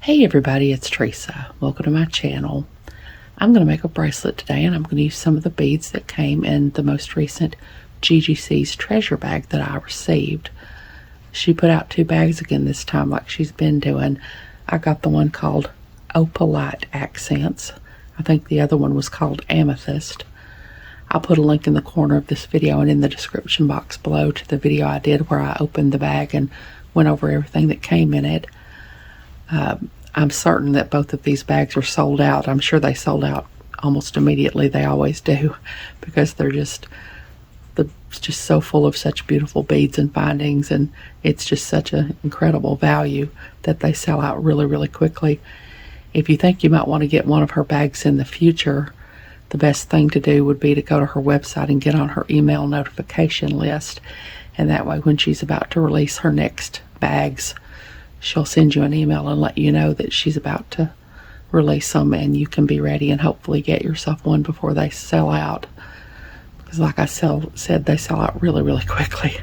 Hey everybody, it's Teresa. Welcome to my channel. I'm going to make a bracelet today, and I'm going to use some of the beads that came in the most recent GGC's treasure bag that I received. She put out 2 bags again this time like she's been doing. I got the one called Opalite Accents. I think the other one was called Amethyst. I'll put a link in the corner of this video and in the description box below to the video I did where I opened the bag and went over everything that came in it. I'm certain that both of these bags are sold out. I'm sure they sold out almost immediately. They always do, because they're just so full of such beautiful beads and findings, and it's just such an incredible value that they sell out really, really quickly. If you think you might want to get one of her bags in the future, the best thing to do would be to go to her website and get on her email notification list, and that way when she's about to release her next bags, she'll send you an email and let you know that she's about to release them, and you can be ready and hopefully get yourself one before they sell out. Because like I said, they sell out really, really quickly.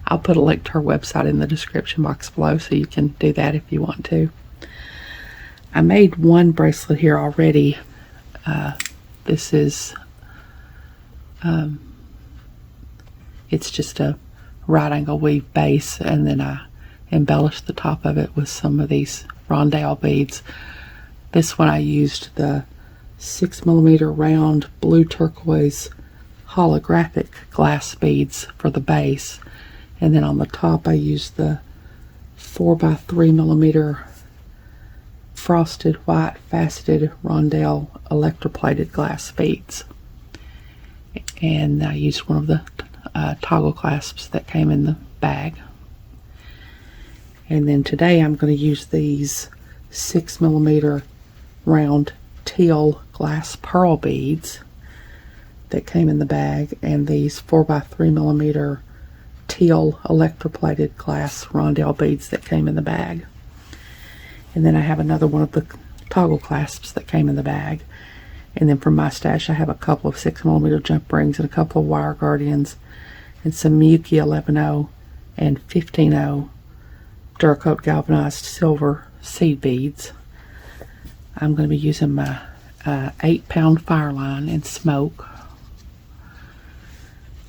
I'll put a link to her website in the description box below so you can do that if you want to. I made one bracelet here already. This is, it's just a right angle weave base, and then I embellished the top of it with some of these rondelle beads. This one I used the 6mm round blue turquoise holographic glass beads for the base, and then on the top I used the 4x3mm frosted white faceted rondelle electroplated glass beads, and I used one of the toggle clasps that came in the bag. And then today I'm going to use these 6mm round teal glass pearl beads that came in the bag, and these 4x3mm teal electroplated glass rondelle beads that came in the bag. And then I have another one of the toggle clasps that came in the bag. And then from my stash I have a couple of 6mm jump rings and a couple of wire guardians and some Miyuki 11.0 and 15.0 Duracoat galvanized silver seed beads. I'm going to be using my 8-pound fire line in smoke.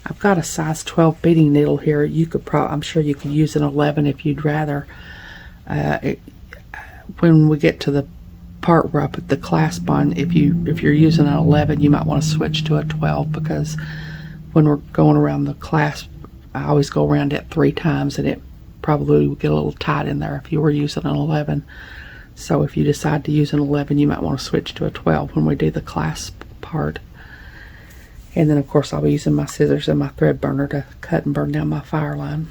I've got a size 12 beading needle here. You could I'm sure you could use an 11 if you'd rather. When we get to the part where I put the clasp on, if you're using an 11, you might want to switch to a 12, because when we're going around the clasp, I always go around it 3 times, and it probably would get a little tight in there if you were using an 11. So if you decide to use an 11, you might want to switch to a 12 when we do the clasp part. And then of course I'll be using my scissors and my thread burner to cut and burn down my fire line.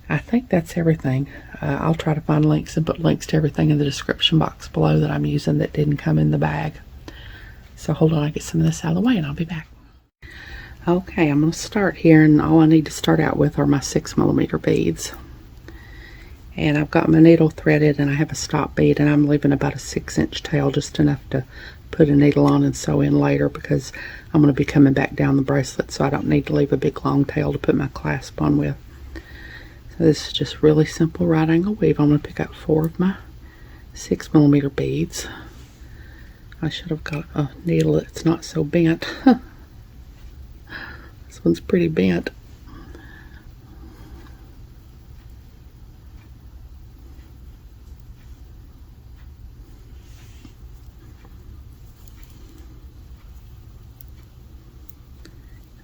I think that's everything. I'll try to find links and put links to everything in the description box below that I'm using that didn't come in the bag. So hold on, I'll get some of this out of the way and I'll be back. Okay, I'm going to start here, and all I need to start out with are my 6mm beads. And I've got my needle threaded, and I have a stop bead, and I'm leaving about a 6-inch tail, just enough to put a needle on and sew in later, because I'm going to be coming back down the bracelet, so I don't need to leave a big long tail to put my clasp on with. So this is just really simple right angle weave. I'm going to pick up 4 of my 6mm beads. I should have got a needle that's not so bent. This one's pretty bent.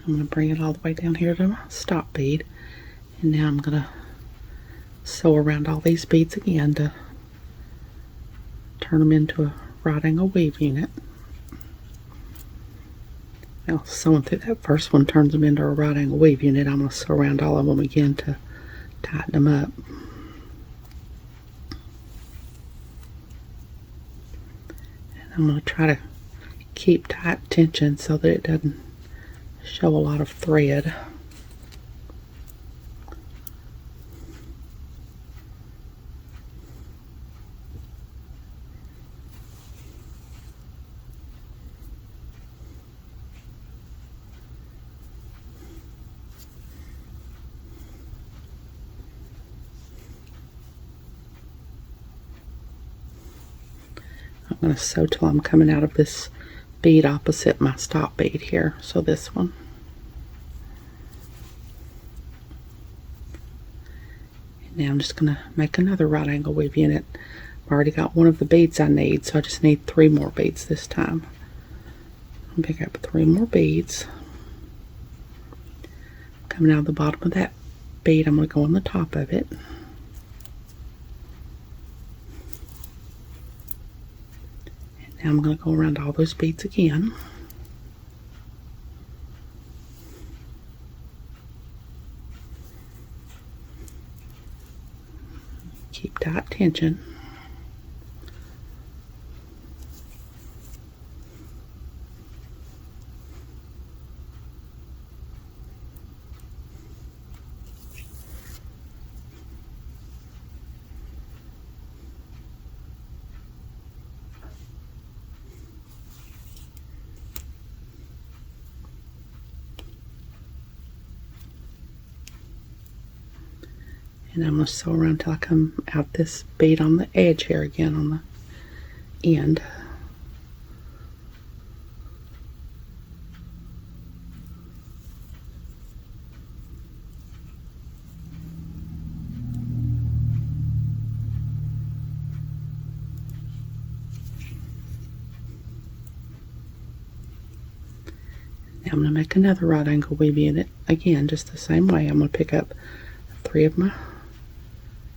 I'm going to bring it all the way down here to my stop bead, and now I'm going to sew around all these beads again to turn them into a right angle weave unit. Now, sewing through that first one turns them into a right angle weave unit. I'm going to sew around all of them again to tighten them up. And I'm going to try to keep tight tension so that it doesn't show a lot of thread. going to sew till I'm coming out of this bead opposite my stop bead here. So this one. And now I'm just going to make another right angle weave unit. I've already got one of the beads I need, so I just need 3 more beads this time. I'll pick up 3 more beads. Coming out of the bottom of that bead, I'm going to go on the top of it. And now I'm going to go around all those beads again. Keep tight tension. And I'm going to sew around until I come out this bead on the edge here again on the end. Now I'm going to make another right angle weave unit again, just the same way. I'm going to pick up 3 of my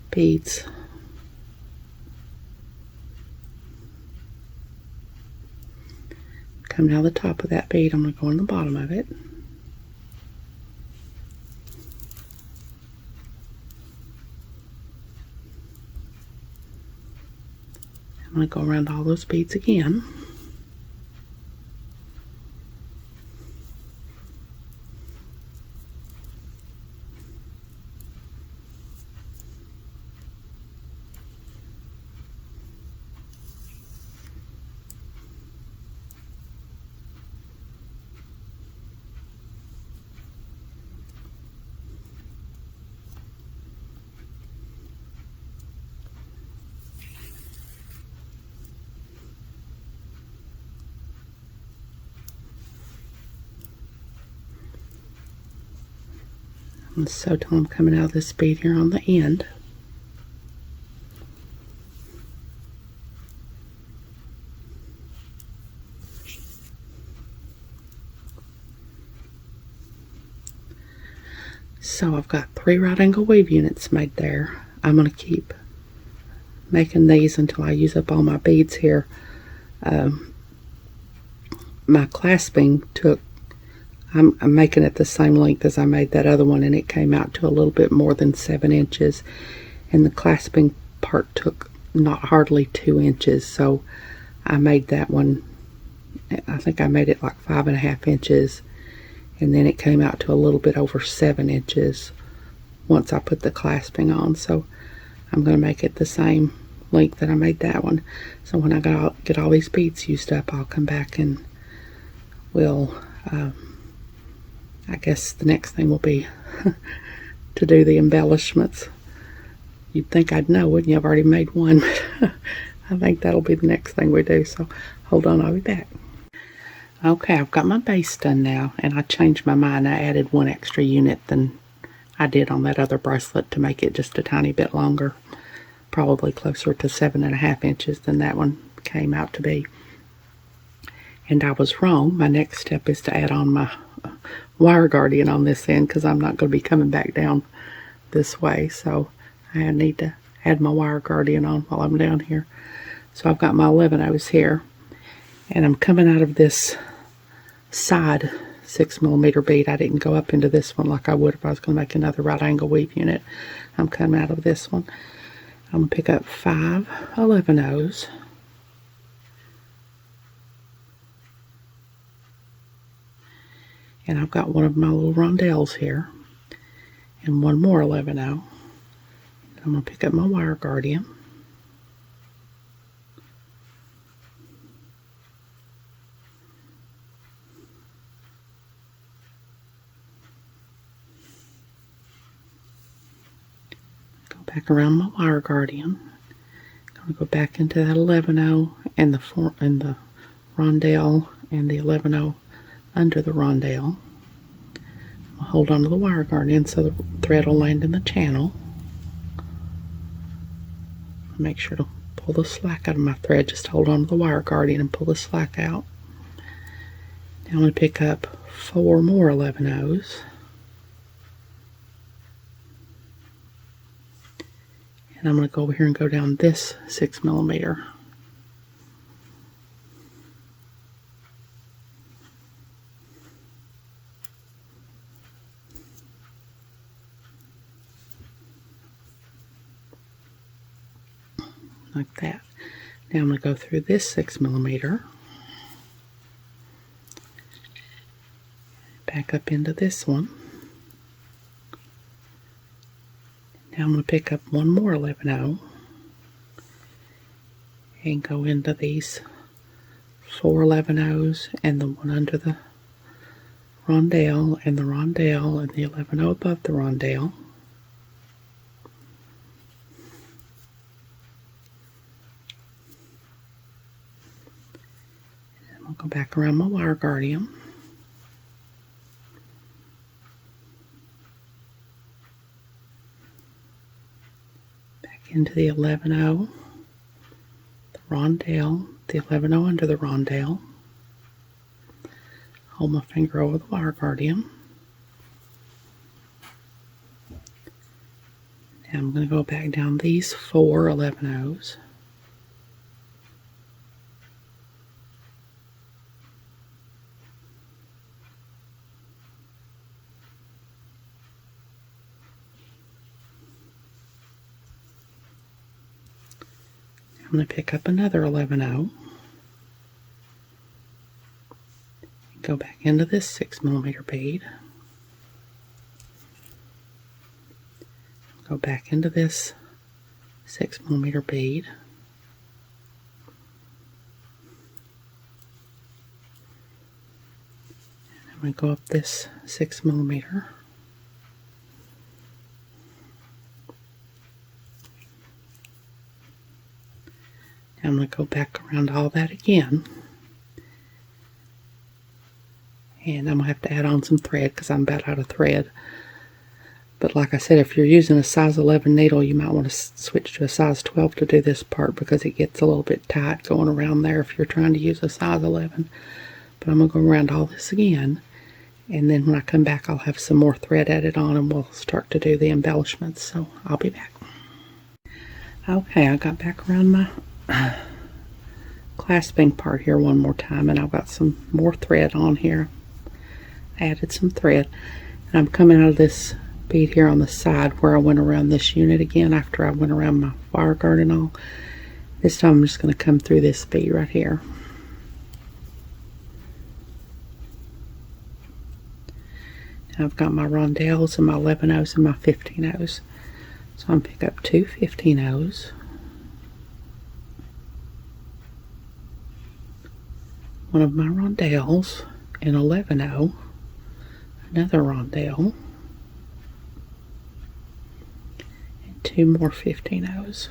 beads. Coming out of the top of that bead, I'm going to go on the bottom of it. I'm going to go around all those beads again. And sew till I'm coming out of this bead here on the end. So I've got 3 right angle weave units made there. I'm going to keep making these until I use up all my beads here. My clasping took, I'm making it the same length as I made that other one, and it came out to a little bit more than 7 inches. And the clasping part took not hardly 2 inches, so I made that one, I think I made it like 5.5 inches. And then it came out to a little bit over 7 inches once I put the clasping on. So I'm going to make it the same length that I made that one. So when I get all these beads used up, I'll come back and we'll, I guess the next thing will be to do the embellishments. You'd think I'd know, wouldn't you? I've already made one. I think that'll be the next thing we do. So hold on, I'll be back. Okay, I've got my base done now, and I changed my mind. I added 1 extra unit than I did on that other bracelet to make it just a tiny bit longer, probably closer to 7.5 inches than that one came out to be. And I was wrong. My next step is to add on my wire guardian on this end, because I'm not going to be coming back down this way, so I need to add my wire guardian on while I'm down here. So I've got my 11/0 here, and I'm coming out of this side 6mm bead. I didn't go up into this one like I would if I was going to make another right angle weave unit. I'm coming out of this one. I'm going to pick up 5 11/0s. And I've got one of my little rondelles here, and 1 more 11/0. I'm going to pick up my wire guardian. Go back around my wire guardian. I'm going to go back into that 11/0 and the rondelle and the 11/0 under the rondelle. I'll hold on to the wire guardian so the thread will land in the channel. Make sure to pull the slack out of my thread. Just hold on to the wire guardian and pull the slack out. Now I'm going to pick up 4 more 11/0s. And I'm going to go over here and go down this 6mm. Like that. Now I'm going to go through this 6mm, back up into this one. Now I'm going to pick up 1 more 11/0 and go into these 4 11/0s and the one under the rondelle and the 11/0 above the rondelle. I'll go back around my wire guardian. Back into the 11/0, the rondelle, the 11/0 under the rondelle. Hold my finger over the wire guardian. Now I'm going to go back down these 4 11/0s. I'm going to pick up another 11/0, go back into this 6mm bead, go back into this 6mm bead, and I'm going to go up this 6mm. I'm going to go back around all that again, and I'm going to have to add on some thread because I'm about out of thread. But like I said, if you're using a size 11 needle, you might want to switch to a size 12 to do this part because it gets a little bit tight going around there if you're trying to use a size 11. But I'm going to go around all this again, and then when I come back I'll have some more thread added on and we'll start to do the embellishments. So I'll be back. Okay, I got back around my clasping part here one more time, and I've got some more thread on here. I added some thread, and I'm coming out of this bead here on the side where I went around this unit again after I went around my wire guard and all. This time I'm just going to come through this bead right here. Now I've got my rondelles and my 11/0s and my 15/0s. So I'm going to pick up 2 15/0s. One of my rondelles, an 11/0, another rondelle, and 2 more 15/0s.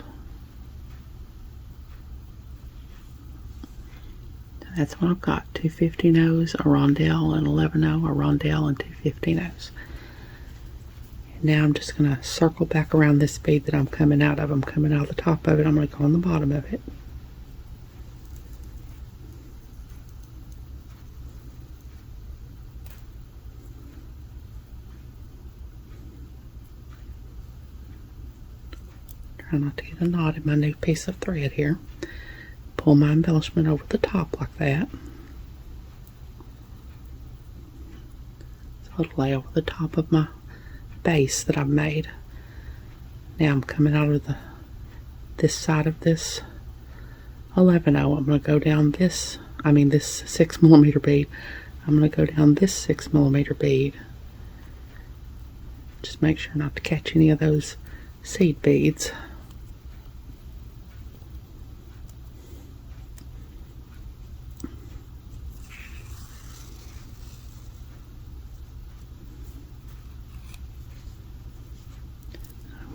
That's what I've got, 2 15/0s, a rondelle, an 11/0, a rondelle, and 2 15/0s. And now I'm just going to circle back around this bead that I'm coming out of. I'm coming out of the top of it. I'm going to go on the bottom of it. Try not to get a knot in my new piece of thread here. Pull my embellishment over the top like that. So it'll lay over the top of my base that I've made. Now I'm coming out of this side of this 11/0. I'm going to go down this 6mm bead. I'm going to go down this 6mm bead. Just make sure not to catch any of those seed beads.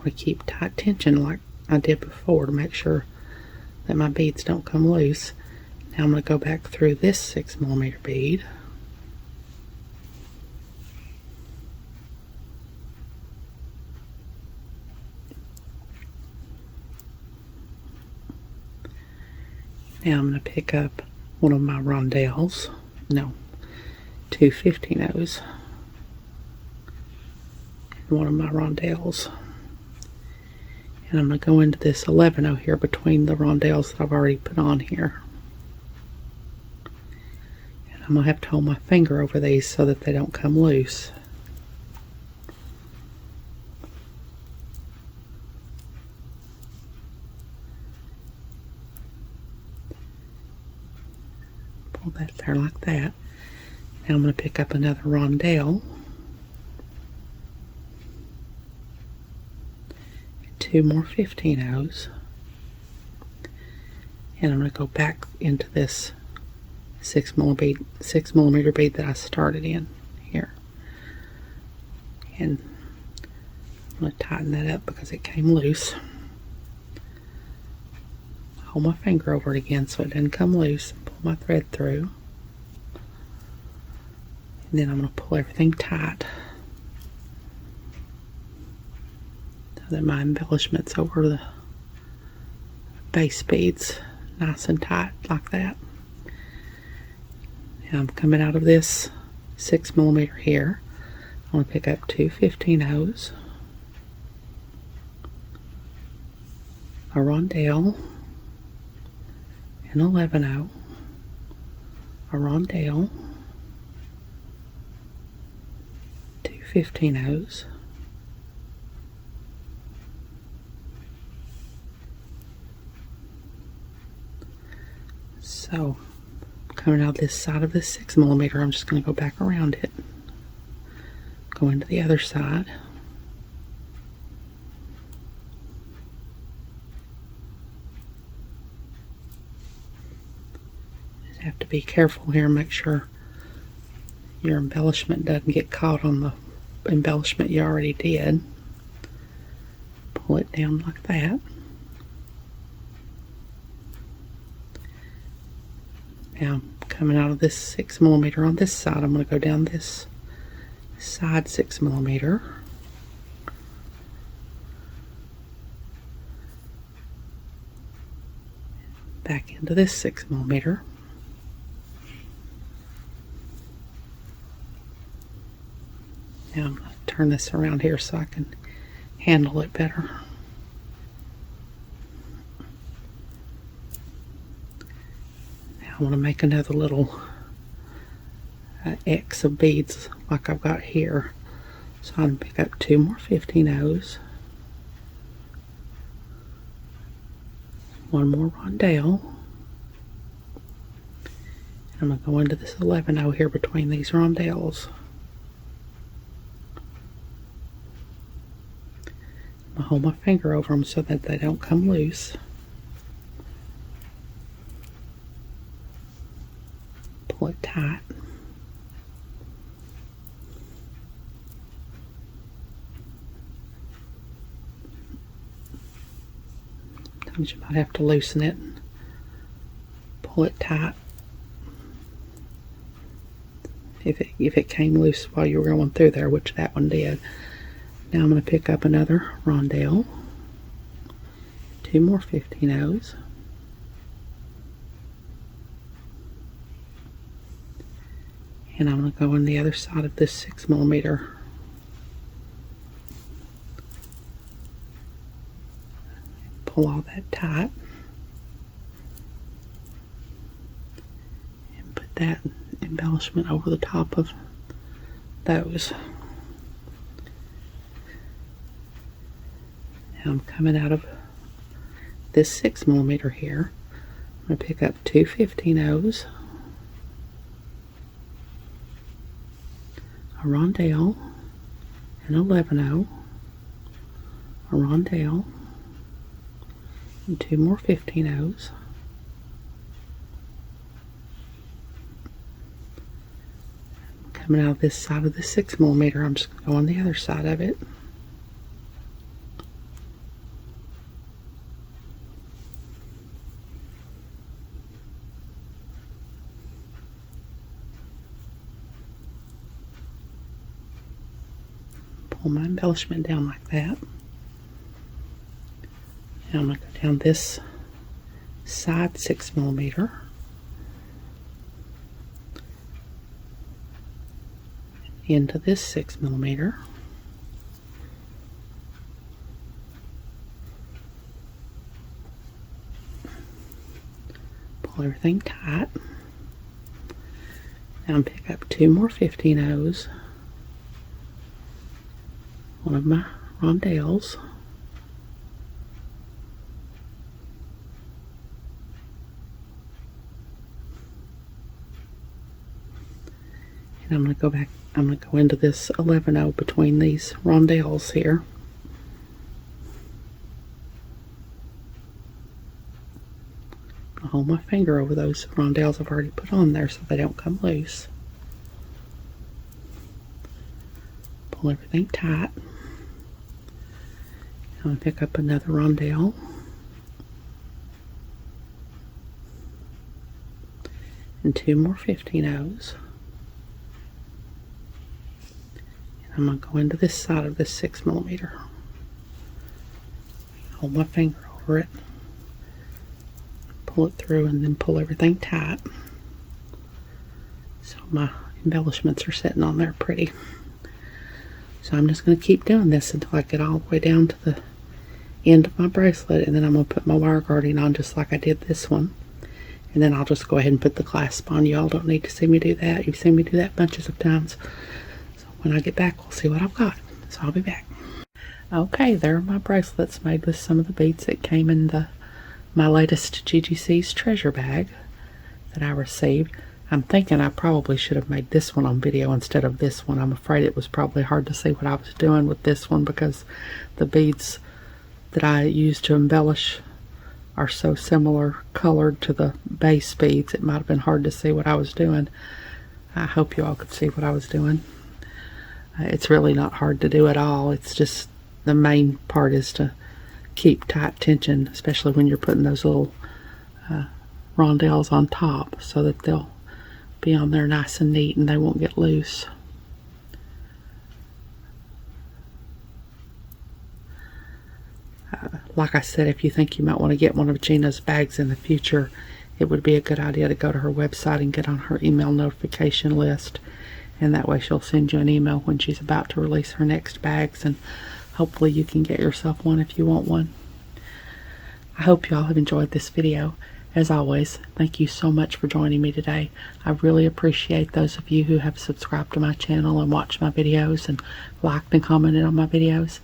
I keep tight tension like I did before to make sure that my beads don't come loose. Now I'm going to go back through this 6mm bead. Now I'm going to pick up one of my rondelles, no, 2 15-0s, and one of my rondelles. And I'm going to go into this 11-0 here between the rondelles that I've already put on here. And I'm going to have to hold my finger over these so that they don't come loose. Pull that there like that. Now I'm going to pick up another rondelle. 2 more 15-0s. And I'm going to go back into this 6mm bead that I started in here. And I'm going to tighten that up because it came loose. Hold my finger over it again so it doesn't come loose. Pull my thread through. And then I'm going to pull everything tight so that my embellishments over the base beads nice and tight like that. And I'm coming out of this 6mm here. I'm going to pick up 2 15-0s, a rondelle, an 11-0, a rondelle, 2 15-0s, so coming out this side of this 6mm, I'm just going to go back around it, go into the other side. Just have to be careful here, make sure your embellishment doesn't get caught on the embellishment you already did. Pull it down like that. Now coming out of this 6mm on this side, I'm going to go down this side 6mm, back into this 6mm. Now I'm going to turn this around here so I can handle it better. Now I want to make another little X of beads like I've got here. So I'm going to pick up 2 more 15-0s, 1 more rondelle. I'm going to go into this 11-0 here between these rondelles. I hold my finger over them so that they don't come loose. Pull it tight. Sometimes you might have to loosen it and pull it tight if it came loose while you were going through there, which that one did. Now I'm going to pick up another rondelle, 2 more 15-0s, and I'm going to go on the other side of this 6mm. Pull all that tight and put that embellishment over the top of those. Now I'm coming out of this 6mm here. I'm going to pick up 2 15-0s, a rondelle, an 11-0, a rondelle, and 2 more 15-0s. Coming out of this side of the 6mm, I'm just going to go on the other side of it. pull my embellishment down like that. And I'm going to go down this side 6mm into this 6mm. Pull everything tight. Now pick up 2 more 15-0s, one of my rondelles, and I'm going to go back. I'm going to go into this 11-0 between these rondelles here. I'll hold my finger over those rondelles I've already put on there so they don't come loose. Pull everything tight. I'm going to pick up another rondelle. And 2 more 15-0s. And I'm going to go into this side of this 6mm. Hold my finger over it. Pull it through and then pull everything tight. So my embellishments are sitting on there pretty. So I'm just going to keep doing this until I get all the way down to the end of my bracelet, and then I'm going to put my wire guarding on just like I did this one. And then I'll just go ahead and put the clasp on. Y'all don't need to see me do that. You've seen me do that bunches of times. So when I get back, we'll see what I've got. So I'll be back. Okay, there are my bracelets made with some of the beads that came in my latest GGC's treasure bag that I received. I'm thinking I probably should have made this one on video instead of this one. I'm afraid it was probably hard to see what I was doing with this one because the beads that I used to embellish are so similar colored to the base beads. It might have been hard to see what I was doing. I hope you all could see what I was doing. It's really not hard to do at all. It's just the main part is to keep tight tension, especially when you're putting those little rondelles on top so that they'll be on there nice and neat and they won't get loose. Like I said, if you think you might want to get one of Gina's bags in the future, it would be a good idea to go to her website and get on her email notification list, and that way she'll send you an email when she's about to release her next bags, and hopefully you can get yourself one if you want one. I hope y'all have enjoyed this video. As always, thank you so much for joining me today. I really appreciate those of you who have subscribed to my channel and watched my videos and liked and commented on my videos.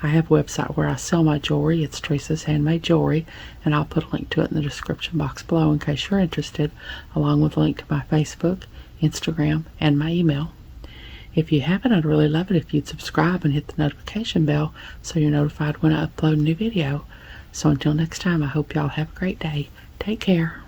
I have a website where I sell my jewelry. It's Teresa's Handmade Jewelry, and I'll put a link to it in the description box below in case you're interested, along with a link to my Facebook, Instagram, and my email. If you haven't, I'd really love it if you'd subscribe and hit the notification bell so you're notified when I upload a new video. So until next time, I hope y'all have a great day. Take care.